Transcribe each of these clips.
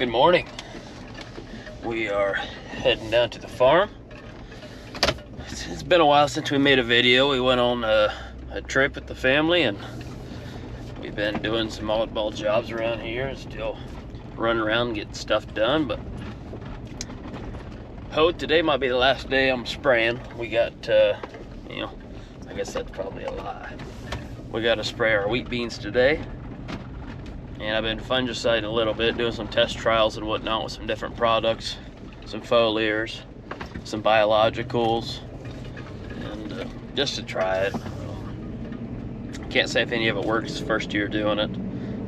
Good morning. We are heading down to the farm. It's been a while since we made a video. We went on a trip with the family and we've been doing some oddball jobs around here and still running around and getting stuff done, but today might be the last day I'm spraying. We got, I guess that's probably a lie. We got to spray our wheat beans today. And I've been fungiciding a little bit, doing some test trials and whatnot with some different products, some foliars, some biologicals, and just to try it. Can't say if any of it works first year doing it.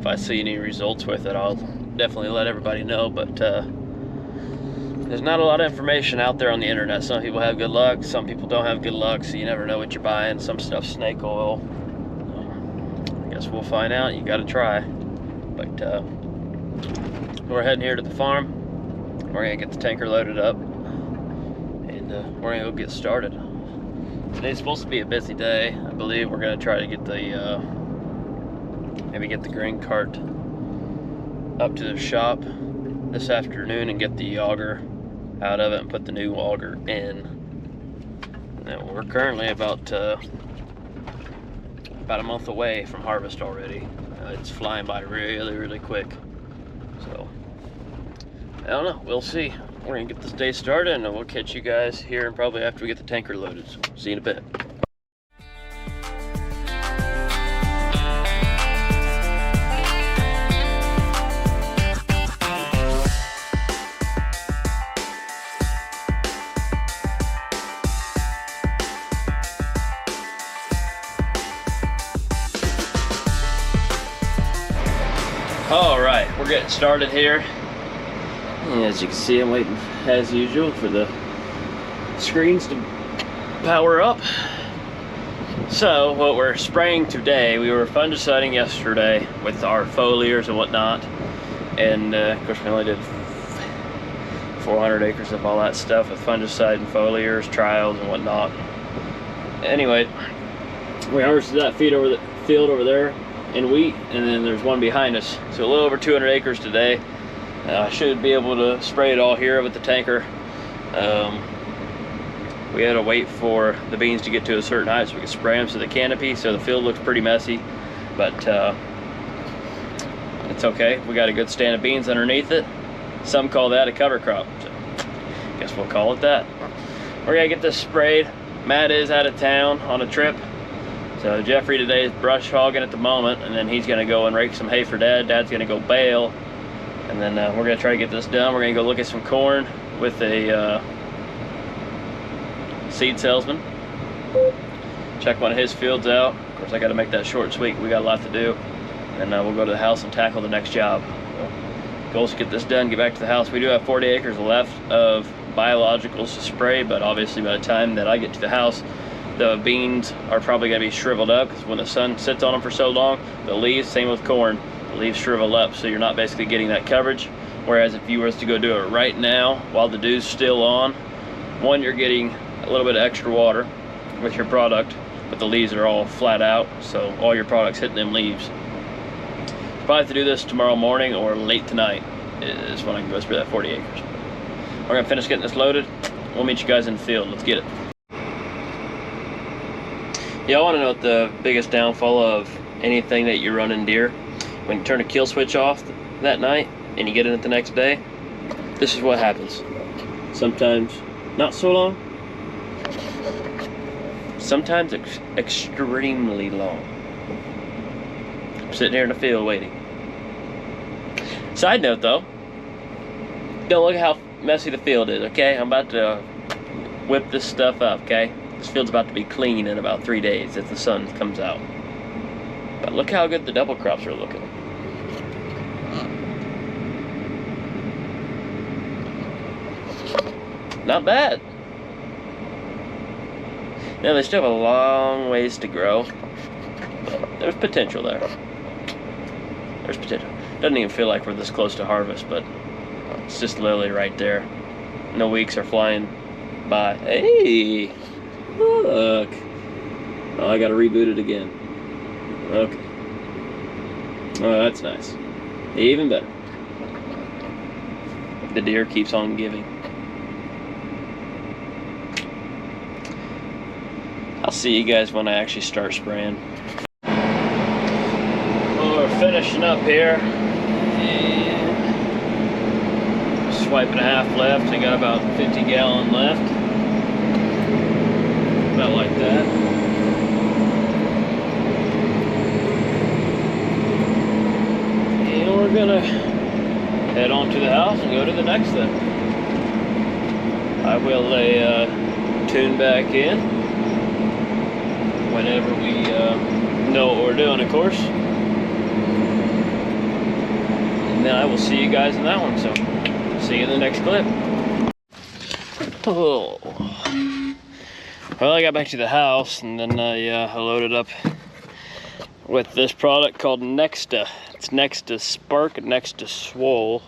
If I see any results with it, I'll definitely let everybody know, but there's not a lot of information out there on the internet. Some people have good luck, some people don't have good luck, so you never know what you're buying. Some stuff's snake oil. I guess we'll find out. You got to try. But we're heading here to the farm. We're gonna get the tanker loaded up and we're gonna go get started. Today's supposed to be a busy day. I believe we're gonna try to get the maybe get the grain cart up to the shop this afternoon and get the auger out of it and put the new auger in. And we're currently about a month away from harvest already. It's flying by really quick, so I don't know, we'll see. We're gonna get this day started and we'll catch you guys here and probably after we get the tanker loaded. So see you in a bit. All right, we're getting started here. And as you can see, I'm waiting as usual for the screens to power up. So what we're spraying today, we were fungiciding yesterday with our foliars and whatnot. And of course we only did 400 acres of all that stuff with fungicide and foliars, trials and whatnot. Anyway, we harvested that field over there in wheat, and then there's one behind us, so a little over 200 acres today. I should be able to spray it all here with the tanker. We had to wait for the beans to get to a certain height so we could spray them, so the canopy, so the field looks pretty messy, but it's okay. We got a good stand of beans underneath it. Some call that a cover crop, so I guess we'll call it that. We're gonna get this sprayed. Matt is out of town on a trip. So Jeffrey today is brush hogging at the moment, and then he's gonna go and rake some hay for Dad. Dad's gonna go bale, and then we're gonna try to get this done. We're gonna go look at some corn with a seed salesman. Check one of his fields out. Of course, I gotta make that short and sweet. We got a lot to do, and we'll go to the house and tackle the next job. So, goal is to get this done, get back to the house. We do have 40 acres left of biologicals to spray, but obviously by the time that I get to the house, the beans are probably going to be shriveled up, because when the sun sits on them for so long, the leaves, same with corn, the leaves shrivel up, so you're not basically getting that coverage. Whereas if you were to go do it right now while the dew's still on, one, you're getting a little bit of extra water with your product, but the leaves are all flat out, so all your product's hitting them leaves. Probably have to do this tomorrow morning or late tonight is when I can go spray that 40 acres. We're going to finish getting this loaded. We'll meet you guys in the field. Let's get it. Yeah, I want to know what the biggest downfall of anything that you run in Deere. When you turn a kill switch off that night and you get in it the next day, this is what happens. Sometimes not so long, sometimes extremely long. I'm sitting here in the field waiting. Side note though, don't look how messy the field is, okay? I'm about to whip this stuff up, okay? This field's about to be clean in about 3 days as the sun comes out. But look how good the double crops are looking. Not bad. Now they still have a long ways to grow, but there's potential there. There's potential. Doesn't even feel like we're this close to harvest, but it's just literally right there. No weeks are flying by. Hey! Look. Oh, I gotta reboot it again. Okay. Oh, that's nice. Even better. the Deere keeps on giving. I'll see you guys when I actually start spraying. Well, we're finishing up here. And swipe and a half left. I got about 50 gallon left. About like that. And we're gonna head on to the house and go to the next thing. I will tune back in whenever we know what we're doing, of course. And then I will see you guys in that one, so see you in the next clip. Oh. Well, I got back to the house, and then I loaded up with this product called Nexta. It's Nexta Spark and Nexta Swole.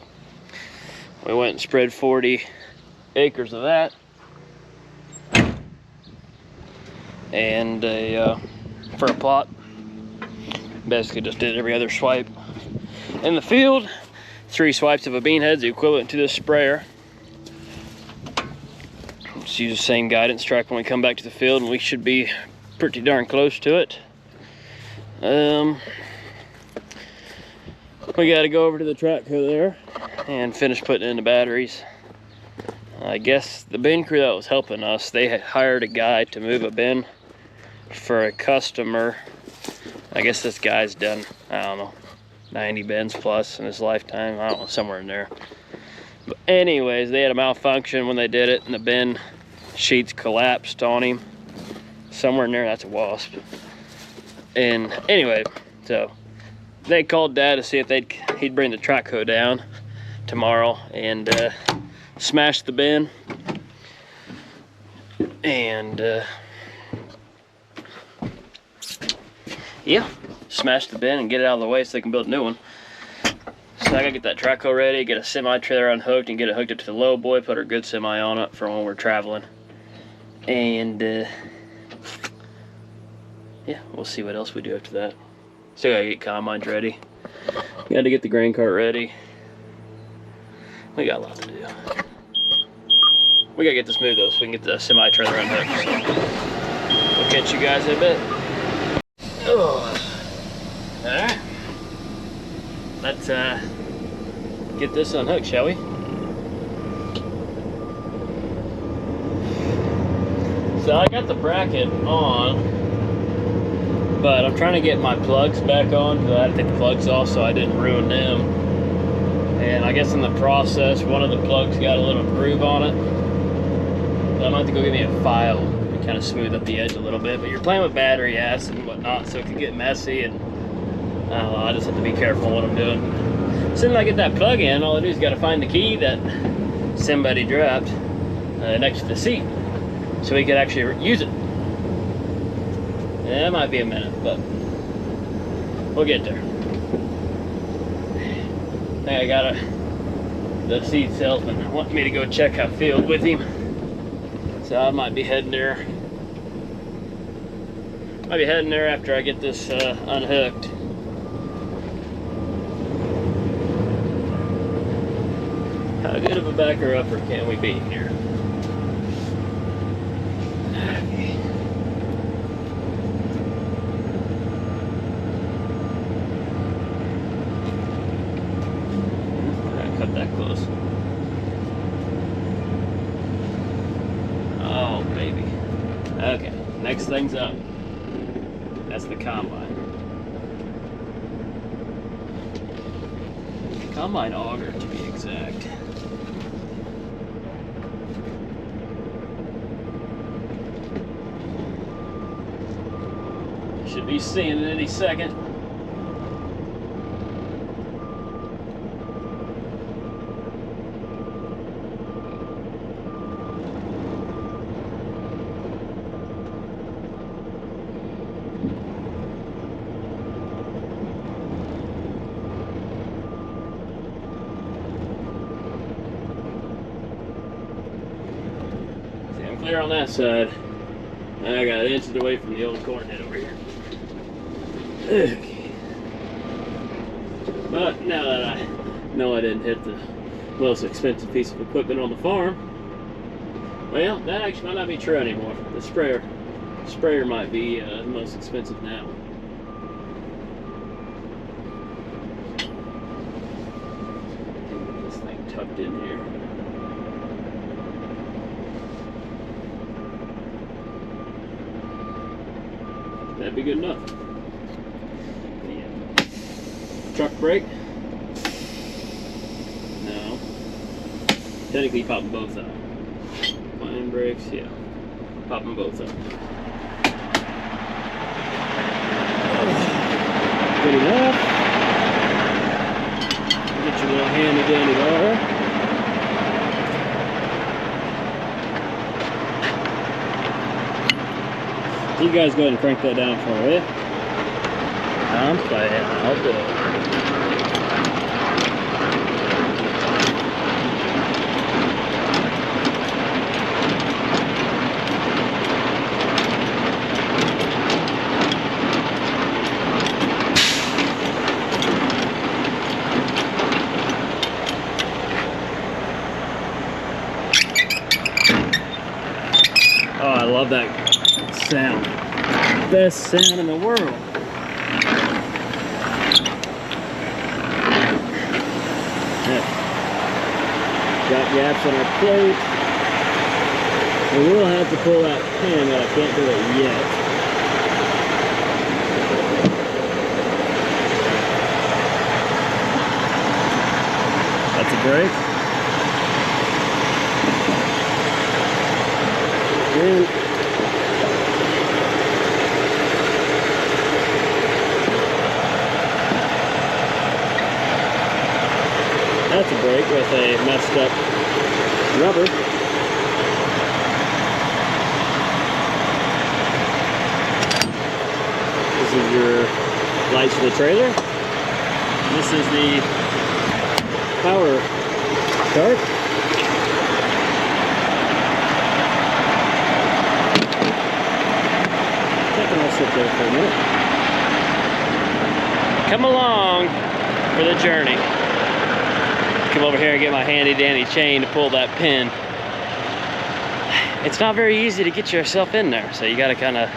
We went and spread 40 acres of that. And for a plot, basically just did every other swipe in the field. 3 swipes of a bean head's the equivalent to this sprayer. Just use the same guidance track when we come back to the field, and we should be pretty darn close to it. We got to go over to the trackhoe there and finish putting in the batteries. I guess the bin crew that was helping us, they had hired a guy to move a bin for a customer. I guess this guy's done, I don't know, 90 bins plus in his lifetime. I don't know, somewhere in there. But anyways, they had a malfunction when they did it, and the bin sheets collapsed on him. Somewhere in there, that's a wasp. And anyway, so they called Dad to see if he'd bring the trackhoe down tomorrow and smash the bin. And yeah, smash the bin and get it out of the way so they can build a new one. So I gotta get that trackhoe ready, get a semi trailer unhooked, and get it hooked up to the lowboy, put our good semi on it for when we're traveling. And yeah, we'll see what else we do after that. Still gotta get combines ready. Gotta get the grain cart ready. We got a lot to do. We gotta get this moved though, so we can get the semi trailer unhooked. So we'll catch you guys in a bit. Oh, all right. Let's get this unhooked, shall we? So I got the bracket on, but I'm trying to get my plugs back on because I had to take the plugs off so I didn't ruin them. And I guess in the process, one of the plugs got a little groove on it. So I'm gonna have to go get me a file and kind of smooth up the edge a little bit. But you're playing with battery acid and whatnot, so it can get messy, and I don't know, I just have to be careful what I'm doing. As soon as I get that plug in, all I do is got to find the key that somebody dropped next to the seat so we could actually use it. Yeah, it might be a minute, but we'll get there. I think I got the seed salesman wanting me to go check out field with him, so I might be heading there. Might be heading there after I get this unhooked. How good of a backer upper can we be here? Okay. Cut that close. Oh, baby. Okay, next thing's up. That's the combine. Combine auger, to be exact. Should be seeing it any second. See, I'm clear on that side. I got inches away from the old corn head over here. Okay. But now that I know I didn't hit the most expensive piece of equipment on the farm. Well, that actually might not be true anymore. The sprayer might be the most expensive now. Get this thing tucked in here. That'd be good enough. Yeah. Truck brake. No. Technically pop them both out. Line brakes, yeah. Pop them both out. Good enough. Get your little handy dandy bar. You guys go ahead and crank that down for me, will you? I'm playing. I'll do it. Oh, I love that sound. Best sound in the world. Yeah. Got gaps on our plate. We will have to pull that pin, but I can't do it yet. That's a brake. And that's a brake with a messed up rubber. This is your lights for the trailer. This is the power cart. I'll sit there for a minute. Come along for the journey. Come over here and get my handy dandy chain to pull that pin. It's not very easy to get yourself in there, so you gotta kind of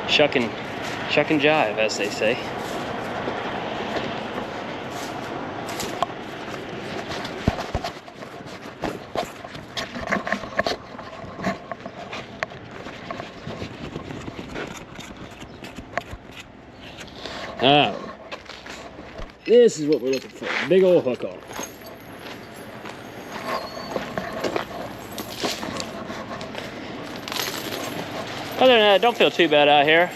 shuck and jive, as they say. This is what we're looking for. Big old hook on. Other than that, don't feel too bad out here.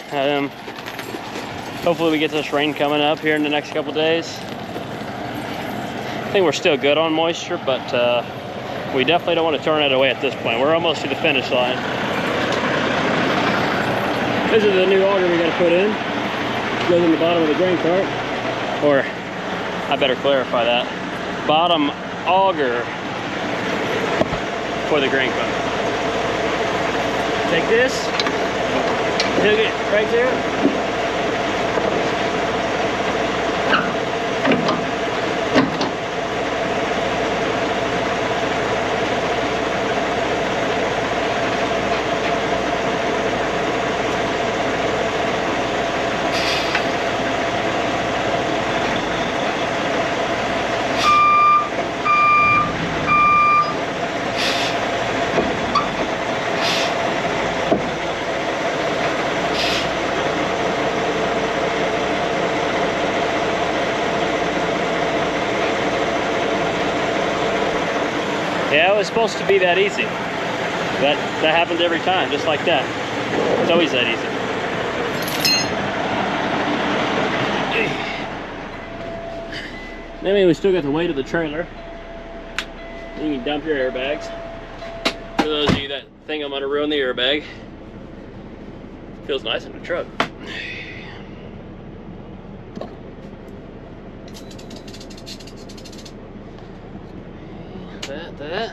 Hopefully we get this rain coming up here in the next couple days. I think we're still good on moisture, but we definitely don't want to turn it away at this point. We're almost to the finish line. This is the new auger we got to put in. It goes in the bottom of the grain cart. Or, I better clarify that. Bottom auger for the grain cart. Take this, hook it right there. Yeah, it was supposed to be that easy. That happens every time, just like that. It's always that easy. Anyway, we still got the weight of the trailer. You can dump your airbags. For those of you that think I'm gonna ruin the airbag, feels nice in the truck. That.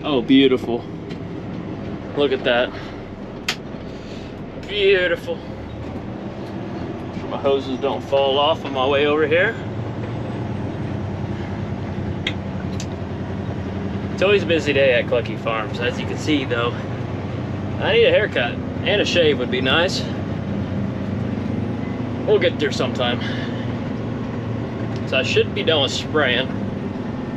Oh, beautiful. Look at that. Beautiful. my hoses don't fall off on my way over here. It's always a busy day at Clucky Farms. As you can see though, I need a haircut and a shave would be nice. We'll get there sometime. So I should be done with spraying,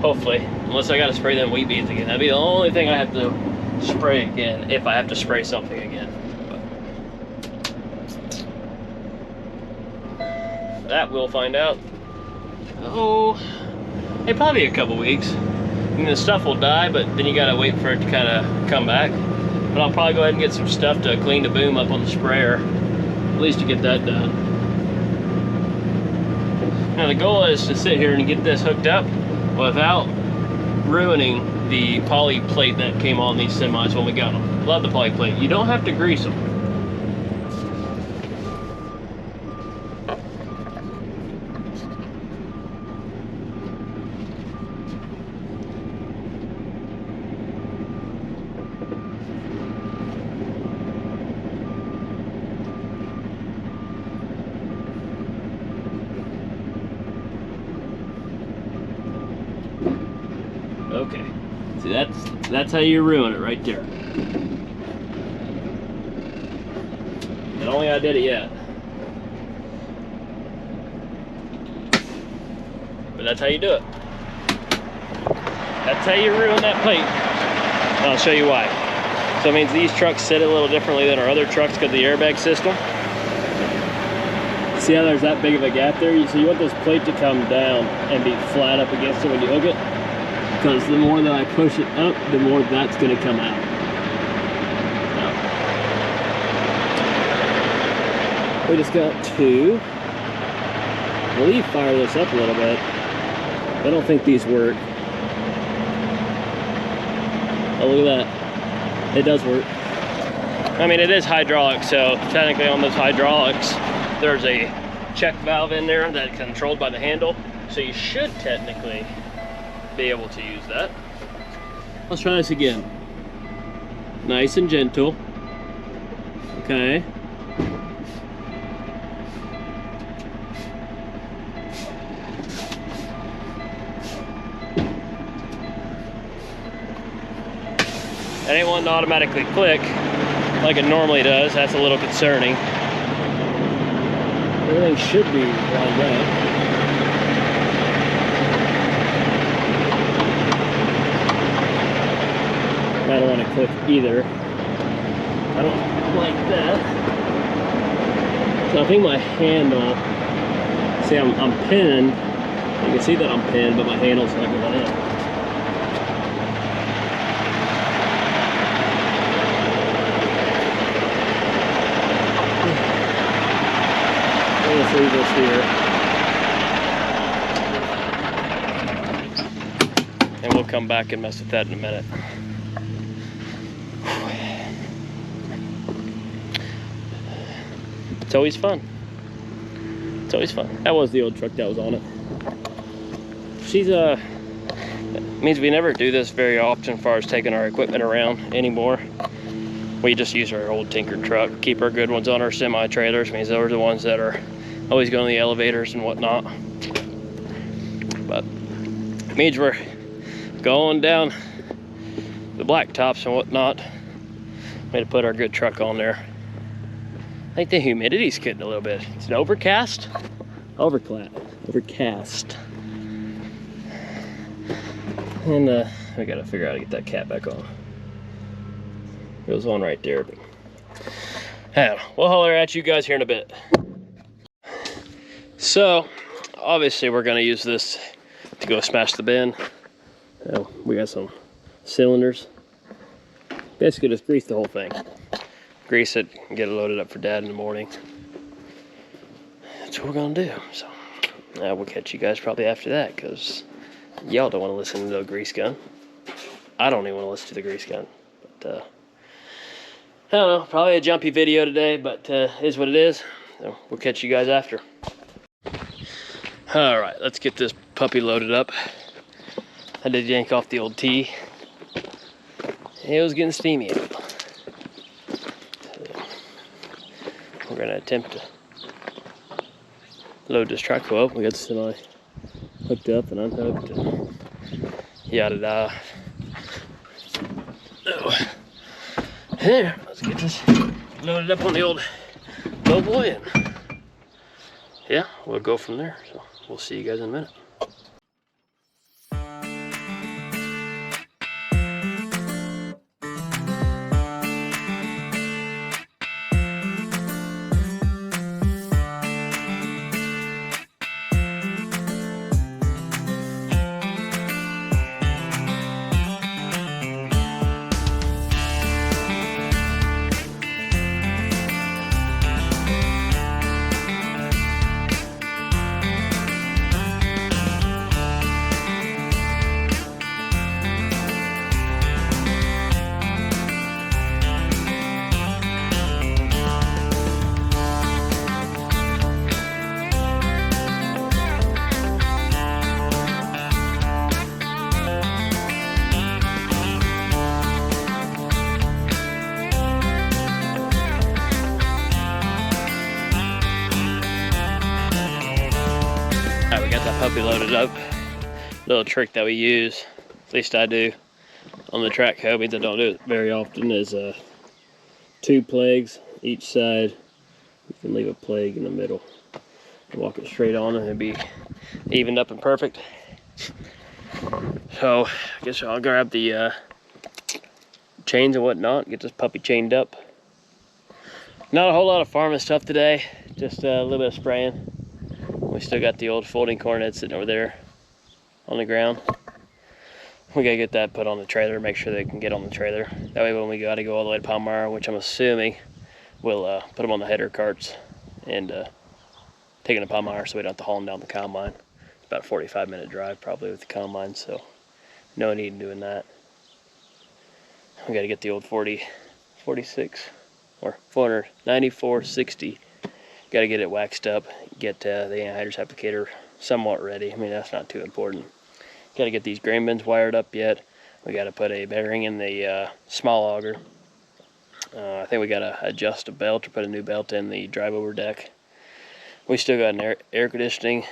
hopefully, unless I gotta spray them wheat beans again. That'd be the only thing I have to spray again, if I have to spray something again. But that we'll find out. Oh, hey, probably a couple weeks. I mean, the stuff will die, but then you gotta wait for it to kind of come back. But I'll probably go ahead and get some stuff to clean the boom up on the sprayer, at least to get that done. Now the goal is to sit here and get this hooked up without ruining the poly plate that came on these semis when we got them. Love the poly plate. You don't have to grease them. Okay, see that's how you ruin it right there. I don't think I did it yet, but that's how you do it. That's how you ruin that plate. And I'll show you why. So it means these trucks sit a little differently than our other trucks because of the airbag system. See how there's that big of a gap there? So you want this plate to come down and be flat up against it when you hook it. Because the more that I push it up, the more that's going to come out. Now, we just got to, I believe, fire this up a little bit. I don't think these work. Oh, look at that. It does work. I mean, it is hydraulic, so technically on those hydraulics, there's a check valve in there that's controlled by the handle. So you should technically be able to use that. Let's try this again. Nice and gentle. Okay. That ain't one to automatically click like it normally does. That's a little concerning. Everything should be lined up. I don't want to click either. I don't like that. So I think my handle, see I'm pinned. You can see that I'm pinned, but my handle's not going in. Let's leave this here. And we'll come back and mess with that in a minute. It's always fun. It's always fun. That was the old truck that was on it. She's it means we never do this very often as far as taking our equipment around anymore. We just use our old tinker truck. Keep our good ones on our semi trailers. Means those are the ones that are always going to the elevators and whatnot. But it means we're going down the blacktops and whatnot. We had to put our good truck on there. I think the humidity's getting a little bit. It's an overcast? Overcast. And we gotta figure out how to get that cap back on. It was on right there, but I don't know. We'll holler at you guys here in a bit. So, obviously we're gonna use this to go smash the bin. We got some cylinders. Basically just grease the whole thing. Grease it and get it loaded up for Dad in the morning. That's what we're gonna do. So we'll catch you guys probably after that, because y'all don't want to listen to the grease gun. I don't even want to listen to the grease gun. But I don't know, probably a jumpy video today, but is what it is. So we'll catch you guys after. All right, let's get this puppy loaded up. I did yank off the old T. It was getting steamy. We're gonna attempt to load this trackhoe up. We got the semi hooked up and unhooked and yada yada. Oh. Here, let's get this loaded up on the old lowboy, and yeah, we'll go from there. So we'll see you guys in a minute. Alright, we got that puppy loaded up. Little trick that we use, at least I do, on the trackhoe, means I don't do it very often, is 2 plagues each side. You can leave a plague in the middle. Walk it straight on and it'll be evened up and perfect. So I guess I'll grab the chains and whatnot, get this puppy chained up. Not a whole lot of farming stuff today, just a little bit of spraying. We still got the old folding cornet sitting over there on the ground. We gotta get that put on the trailer, make sure they can get on the trailer. That way when we gotta go all the way to Palmyra, which I'm assuming we'll put them on the header carts and take them to Palmyra so we don't have to haul them down the combine. It's about a 45-minute drive probably with the combine, so no need in doing that. We gotta get the old 46 or 494/60. Gotta get it waxed up, get the anhydrous applicator somewhat ready. I mean, that's not too important. Gotta get these grain bins wired up yet. We gotta put a bearing in the small auger. I think we gotta adjust a belt or put a new belt in the drive over deck. We still got an air conditioning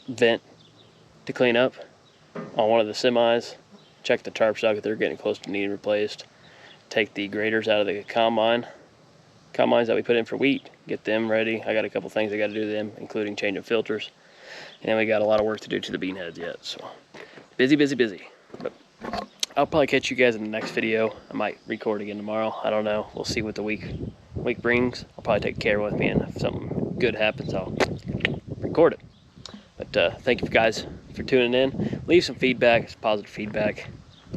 vent to clean up on one of the semis. Check the tarp socket, they're getting close to needing replaced. Take the graders out of the combines that we put in for wheat, get them ready. I got a couple things I got to do to them, including changing filters. And we got a lot of work to do to the bean heads yet, so busy. But I'll probably catch you guys in the next video. I might record again tomorrow. I don't know. We'll see what the week brings. I'll probably take care with me, and if something good happens, I'll record it. But thank you guys for tuning in. Leave some feedback, some positive feedback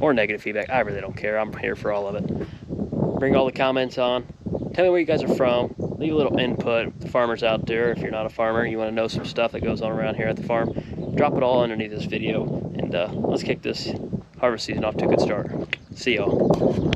or negative feedback. I really don't care. I'm here for all of it. Bring all the comments on. Tell me where you guys are from. Leave a little input. The farmers out there, if you're not a farmer, you want to know some stuff that goes on around here at the farm, drop it all underneath this video, and let's kick this harvest season off to a good start. See y'all.